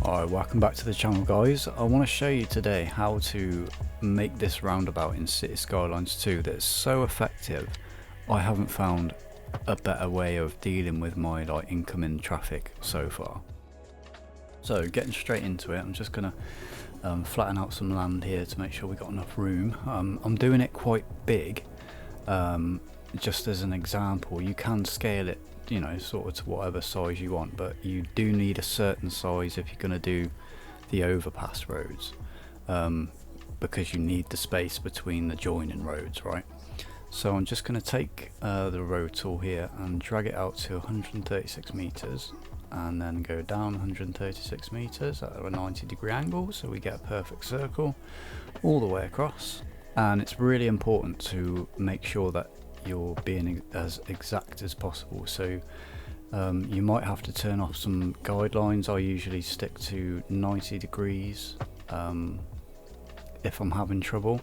Alright, welcome back to the channel guys. I want to show you today how to make this roundabout in City Skylines 2 that's so effective. I haven't found a better way of dealing with my incoming traffic so far. So getting straight into it, I'm just going to flatten out some land here to make sure we got enough room. I'm doing it quite big, just as an example. You can scale it, you know, sort of to whatever size you want, but you do need a certain size if you're going to do the overpass roads, because you need the space between the joining roads, right? So I'm just going to take the road tool here and drag it out to 136 meters and then go down 136 meters at a 90-degree angle, so we get a perfect circle all the way across. And it's really important to make sure that you're being as exact as possible. So you might have to turn off some guidelines. I usually stick to 90 degrees if I'm having trouble,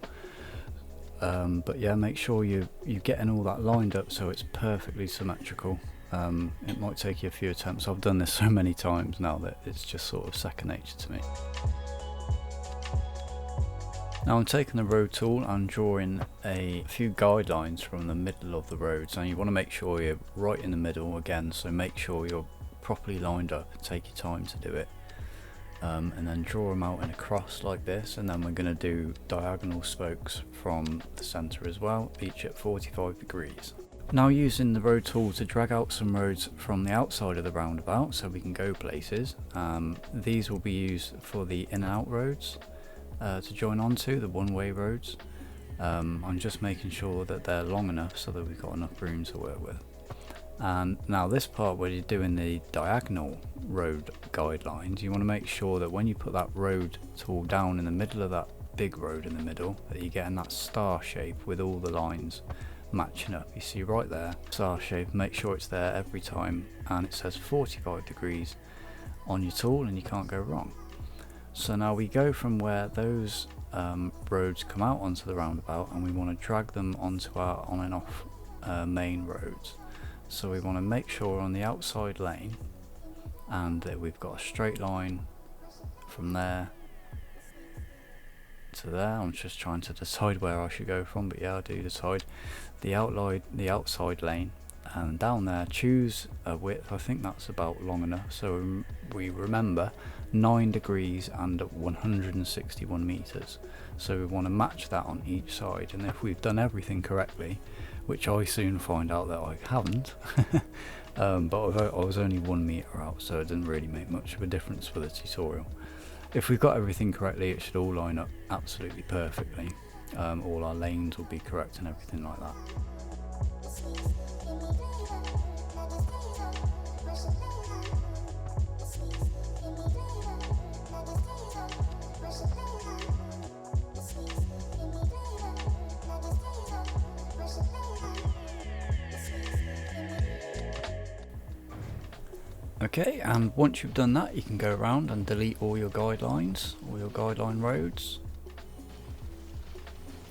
but yeah, make sure you're getting all that lined up so it's perfectly symmetrical. It might take you a few attempts. I've done this so many times now that it's just sort of second nature to me. Now I'm taking the road tool and drawing a few guidelines from the middle of the road. So you want to make sure you're right in the middle again, so make sure you're properly lined up, take your time to do it, and then draw them out in a cross like this, and then we're going to do diagonal spokes from the centre as well, each at 45 degrees. Now using the road tool to drag out some roads from the outside of the roundabout so we can go places. These will be used for the in and out roads to join onto, the one-way roads. I'm just making sure that they're long enough so that we've got enough room to work with. And now this part where you're doing the diagonal road guidelines, you want to make sure that when you put that road tool down in the middle of that big road in the middle, that you're getting that star shape with all the lines matching up. You see right there, star shape, make sure it's there every time, and it says 45 degrees on your tool and you can't go wrong. So now we go from where those roads come out onto the roundabout, and we want to drag them onto our on and off main roads. So we want to make sure we're on the outside lane and that we've got a straight line from there to there. I'm just trying to decide where I should go from, but yeah, I do decide the outside lane, and down there choose a width. I think that's about long enough, so we remember 9 degrees and 161 meters. So we want to match that on each side, and if we've done everything correctly, which I soon find out that I haven't, but I was only 1 meter out, so it didn't really make much of a difference for the tutorial. If we've got everything correctly, it should all line up absolutely perfectly. All our lanes will be correct and everything like that. Okay, and once you've done that, you can go around and delete all your guidelines, all your guideline roads.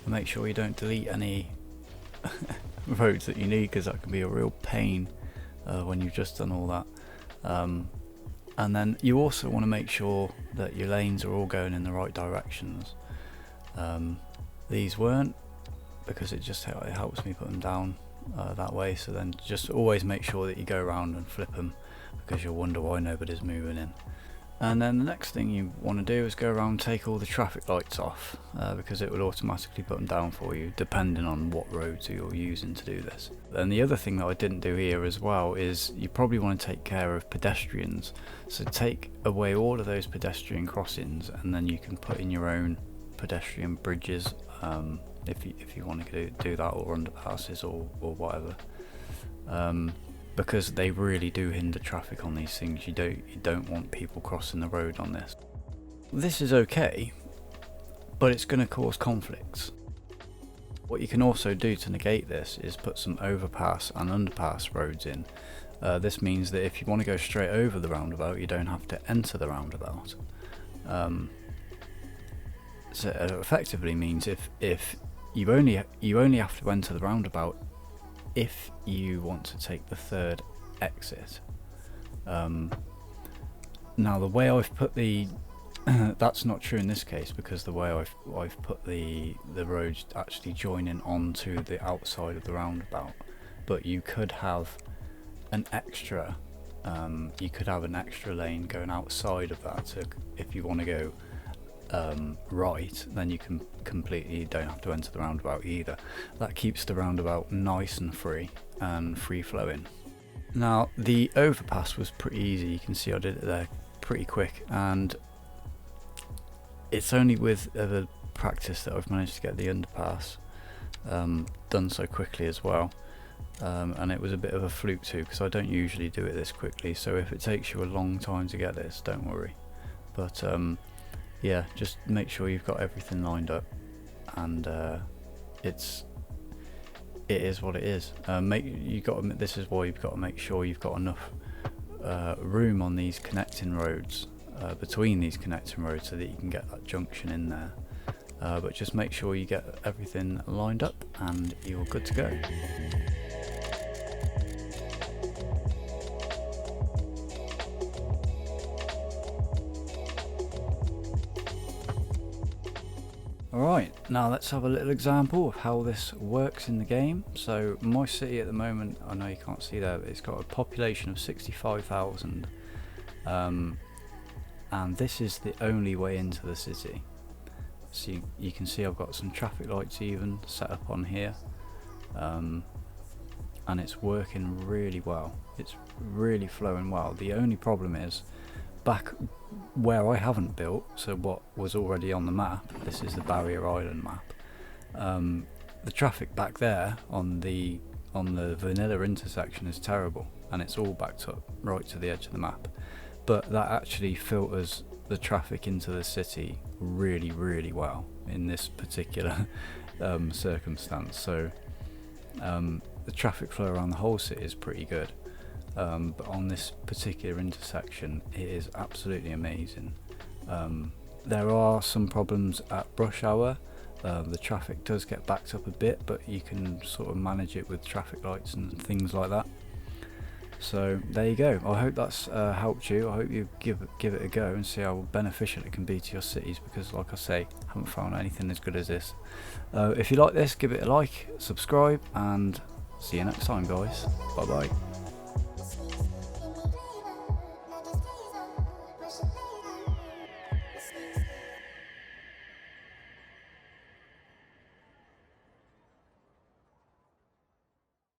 And make sure you don't delete any roads that you need, because that can be a real pain when you've just done all that. And then you also want to make sure that your lanes are all going in the right directions. These weren't, because it helps me put them down that way. So then just always make sure that you go around and flip them, because you'll wonder why nobody's moving in. And then the next thing you want to do is go around and take all the traffic lights off, because it will automatically put them down for you depending on what roads you're using to do this. And the other thing that I didn't do here as well is you probably want to take care of pedestrians. So take away all of those pedestrian crossings, and then you can put in your own pedestrian bridges if you want to do that, or underpasses or whatever. Because they really do hinder traffic on these things. You don't want people crossing the road on this. This is okay, but it's going to cause conflicts. What you can also do to negate this is put some overpass and underpass roads in. This means that if you want to go straight over the roundabout, you don't have to enter the roundabout. So it effectively means if you only have to enter the roundabout if you want to take the third exit. Now the way I've put the that's not true in this case, because the way I've put the roads actually joining onto the outside of the roundabout. But you could have an extra lane going outside of that, so if you want to go right, then you can don't have to enter the roundabout either. That keeps the roundabout nice and free and free flowing. Now the overpass was pretty easy. You can see I did it there pretty quick, and it's only with the practice that I've managed to get the underpass done so quickly as well. And it was a bit of a fluke too, because I don't usually do it this quickly, so if it takes you a long time to get this, don't worry. But yeah, just make sure you've got everything lined up, and it is what it is. This is why you've got to make sure you've got enough room on these connecting roads, between these connecting roads, so that you can get that junction in there. But just make sure you get everything lined up and you're good to go. Alright, now let's have a little example of how this works in the game. So my city at the moment, I know you can't see there, but it's got a population of 65,000, and this is the only way into the city. So you can see I've got some traffic lights even set up on here, and it's working really well. It's really flowing well. The only problem is, back where I haven't built, so what was already on the map, this is the Barrier Island map, the traffic back there on the vanilla intersection is terrible, and it's all backed up right to the edge of the map. But that actually filters the traffic into the city really, really well in this particular circumstance. So the traffic flow around the whole city is pretty good. But on this particular intersection, it is absolutely amazing. There are some problems at rush hour. The traffic does get backed up a bit, but you can sort of manage it with traffic lights and things like that. So there you go. I hope that's helped you. I hope you give it a go and see how beneficial it can be to your cities, because like I say, I haven't found anything as good as this. If you like this, give it a like, subscribe, and see you next time, guys. Bye bye.